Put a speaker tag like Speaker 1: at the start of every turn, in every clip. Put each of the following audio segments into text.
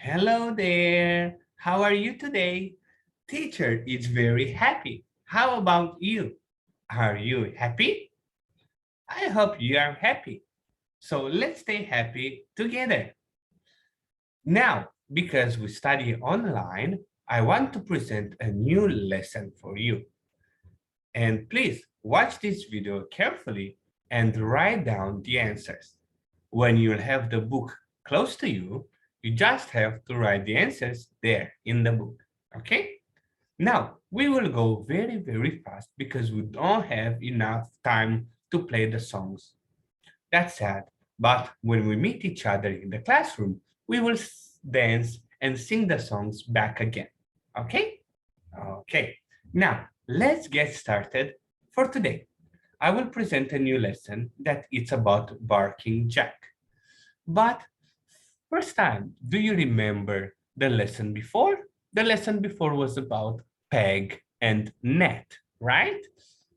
Speaker 1: Hello there. How are you today? Teacher is very happy. How about you? Are you happy? I hope you are happy. So let's stay happy together. Now, because we study online, I want to present a new lesson for you. And please watch this video carefully and write down the answers. When you'll have the book close to you, you just have to write the answers there in the book, okay? Now, we will go very, very fast because we don't have enough time to play the songs. That's sad, but when we meet each other in the classroom, we will dance and sing the songs back again, okay? Okay, now let's get started for today. I will present a new lesson that it's about barking Jack. But first time, do you remember the lesson before? The lesson before was about peg and net, right?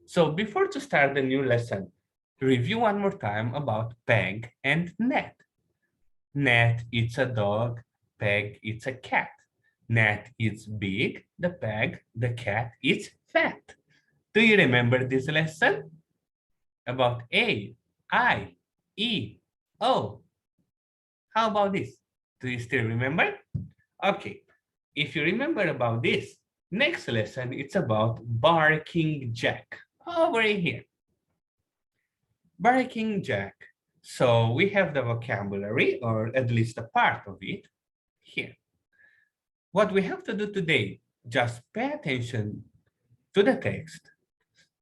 Speaker 1: So before to start the new lesson, review one more time about peg and net. Net, it's a dog. Peg, it's a cat. Net is big. The peg, the cat, is fat. Do you remember this lesson? About A, I, E, O. How about this? Do you still remember? Okay, if you remember about this, next lesson, it's about barking Jack. Over here. Barking Jack. So we have the vocabulary, or at least a part of it, here. What we have to do today, just pay attention to the text,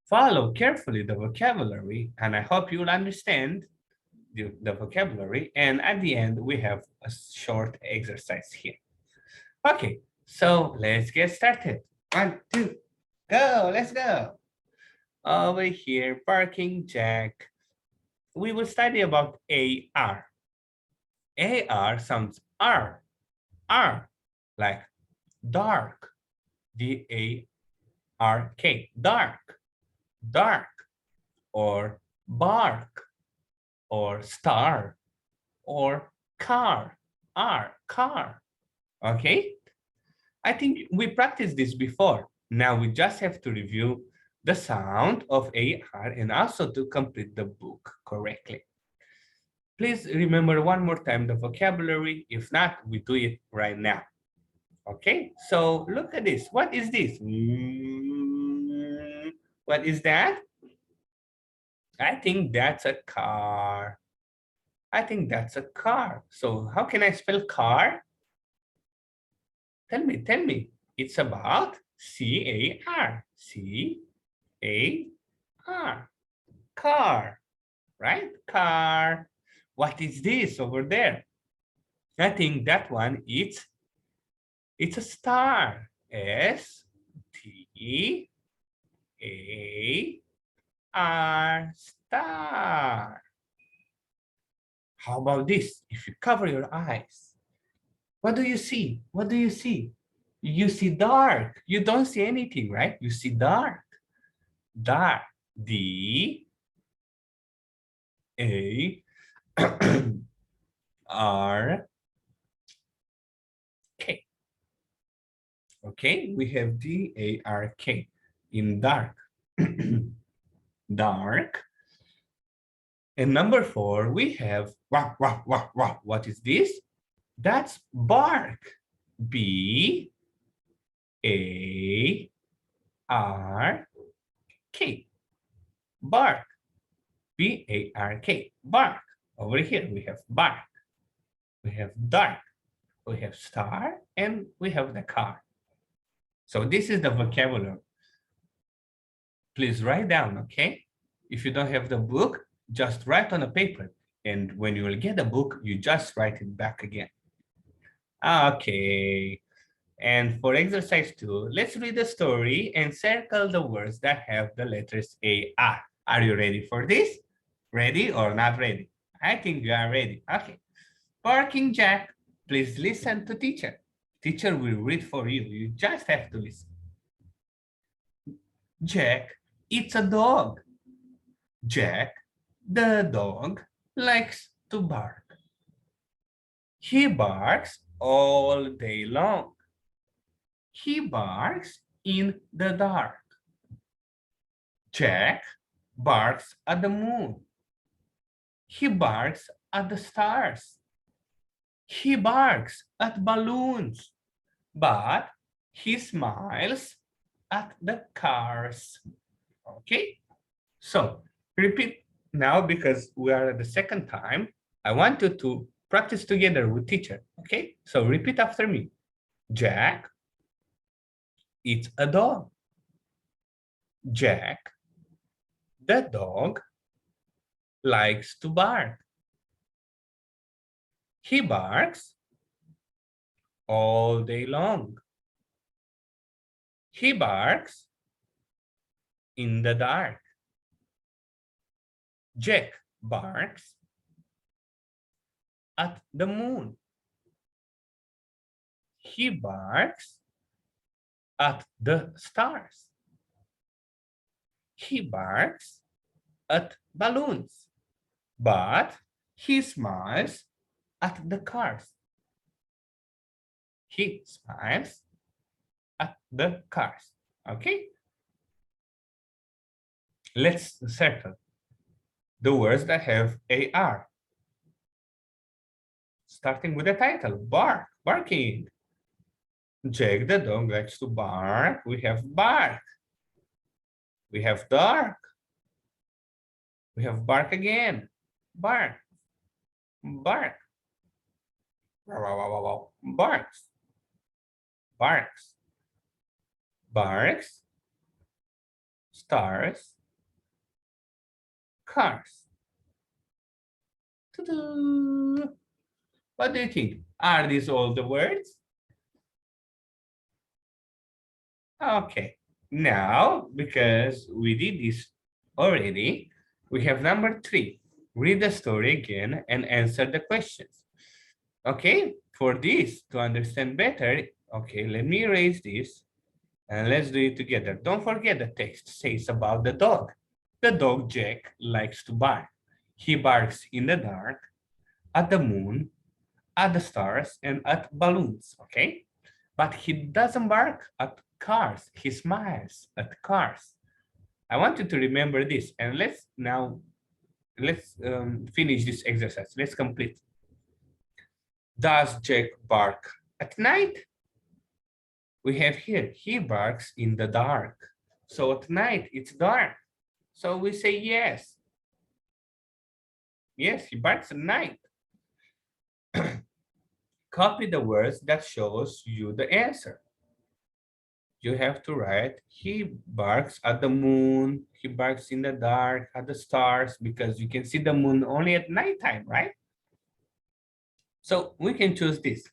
Speaker 1: follow carefully the vocabulary, and I hope you'll understand the vocabulary. And at the end, we have a short exercise here. Okay, so let's get started. 1, 2, go, let's go. Over here, barking Jack. We will study about AR. AR sounds R, like dark, D-A-R-K, dark, or bark, or star, or car, car, okay? I think we practiced this before. Now we just have to review the sound of AR and also to complete the book correctly. Please remember one more time the vocabulary. If not, we do it right now. Okay, so look at this. What is this? What is that? I think that's a car. I think that's a car. So how can I spell car? Tell me. It's about C-A-R. C-A-R. Car, right? Car. What is this over there? I think that one it's a star. S-T-A-R. Star. How about this? If you cover your eyes, what do you see? What do you see? You see dark. You don't see anything, right? You see dark. Dark. D A R K. Okay, we have D-A-R-K in dark. Dark. And number 4, we have wah, wah, wah, wah. What is this? That's bark. B A R K. Bark. B-A-R-K. Bark. Over here we have bark. We have dark. We have star, and we have the car. So this is the vocabulary. Please write down, okay? If you don't have the book, just write on a paper. And when you will get the book, you just write it back again. Okay. And for exercise 2, let's read the story and circle the words that have the letters A-R. Are you ready for this? Ready or not ready? I think you are ready. Okay. Barking Jack, please listen to teacher. Teacher will read for you. You just have to listen. Jack, it's a dog. Jack, the dog, likes to bark. He barks all day long. He barks in the dark. Jack barks at the moon. He barks at the stars. He barks at balloons, but he smiles at the cars. Okay, so repeat now because we are at the second time. I want you to practice together with teacher. Okay, so repeat after me. Jack eats a dog. Jack, the dog, likes to bark. He barks all day long. He barks in the dark. Jack barks at the moon. He barks at the stars. He barks at balloons, but he smiles at the cars. He smiles at the cars. Okay? Let's circle the words that have AR. Starting with the title, bark, barking. Jack the dog likes to bark. We have bark. We have dark. We have bark again. Bark. Bark. Barks. Barks. Barks. Stars. Cars. Ta-da! What do you think? Are these all the words? Okay. Now, because we did this already, we have number 3. Read the story again and answer the questions. Okay, for this, to understand better, okay, let me erase this and let's do it together. Don't forget the text says about the dog. The dog Jack likes to bark. He barks in the dark, at the moon, at the stars, and at balloons, okay? But he doesn't bark at cars. He smiles at cars. I want you to remember this, and let's finish this exercise. Let's complete. Does Jack bark at night? We have here, he barks in the dark. So at night, it's dark. So we say yes. Yes, he barks at night. Copy the words that shows you the answer. You have to write, he barks at the moon, he barks in the dark, at the stars, because you can see the moon only at nighttime, right? So we can choose this.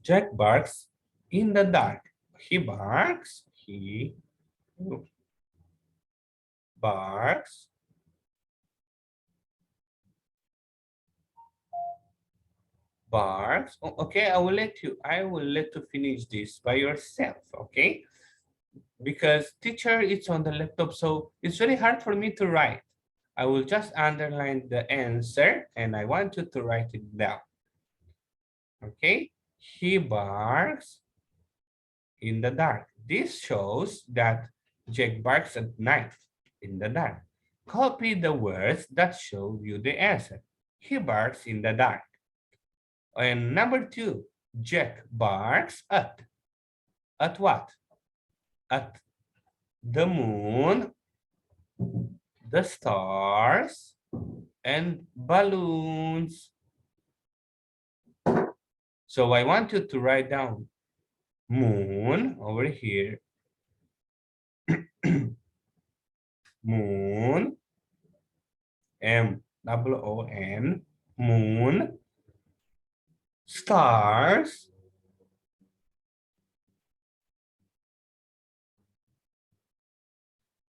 Speaker 1: Jack barks in the dark. He barks barks. Oh, okay, I will let you finish this by yourself, okay? Because teacher is on the laptop, so it's very hard for me to write. I will just underline the answer and I want you to write it down. Okay, he barks in the dark. This shows that Jack barks at night in the dark. Copy the words that show you the answer. He barks in the dark. And number 2, Jack barks at what? At the moon, the stars, and balloons. So I want you to write down moon over here. Moon, M-O-O-N, moon, stars,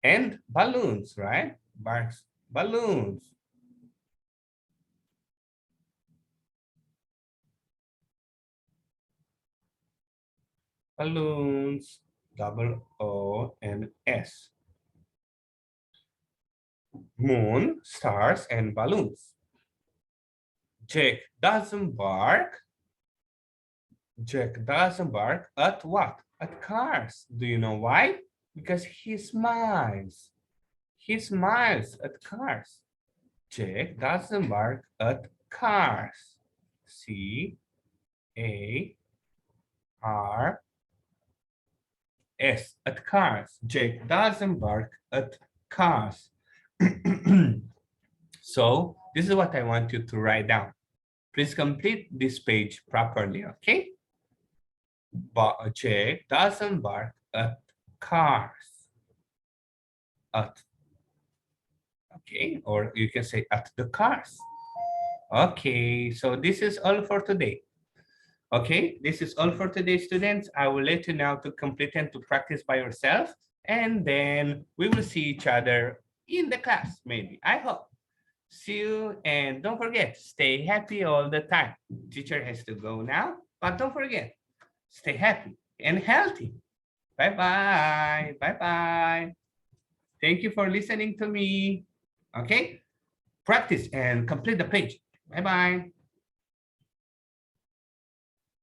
Speaker 1: and balloons, right? Barks, balloons. Balloons, O-O-N-S. Moon, stars, and balloons. Jack doesn't bark. Jack doesn't bark at what? At cars. Do you know why? Because he smiles. He smiles at cars. Jack doesn't bark at cars. C-A-R-S, at cars. Jack doesn't bark at cars. So this is what I want you to write down. Please complete this page properly, okay? But Jack doesn't bark at cars. At, okay, or you can say at the cars. Okay, so this is all for today. Okay, this is all for today, students. I will let you now to complete and to practice by yourself, and then we will see each other in the class, maybe. I hope. See you, and don't forget, stay happy all the time. Teacher has to go now, but don't forget, stay happy and healthy. Bye-bye. Bye-bye. Thank you for listening to me. Okay, practice and complete the page. Bye-bye.